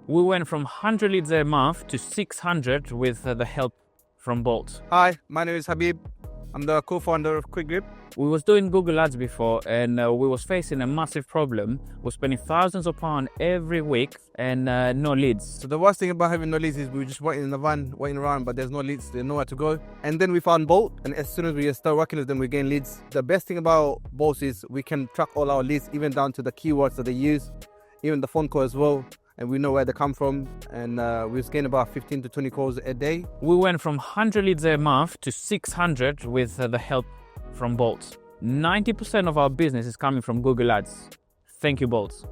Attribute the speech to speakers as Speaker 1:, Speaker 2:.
Speaker 1: We went from 100 leads a month to 600 with the help from Bolt.
Speaker 2: Hi, my name is Habib. I'm the co-founder of Quick Grip.
Speaker 1: We was doing Google Ads before, and we was facing a massive problem. We're spending thousands of pounds every week and no leads.
Speaker 2: So the worst thing about having no leads is we were just waiting in the van, waiting around, but there's no leads, there's nowhere to go. And then we found Bolt, and as soon as we start working with them, we gain leads. The best thing about Bolt is we can track all our leads, even down to the keywords that they use, even the phone call as well. And we know where they come from, and we was getting about 15 to 20 calls a day.
Speaker 1: We went from 100 leads a month to 600 with the help from Bolt. 90% of our business is coming from Google Ads. Thank you, Bolt.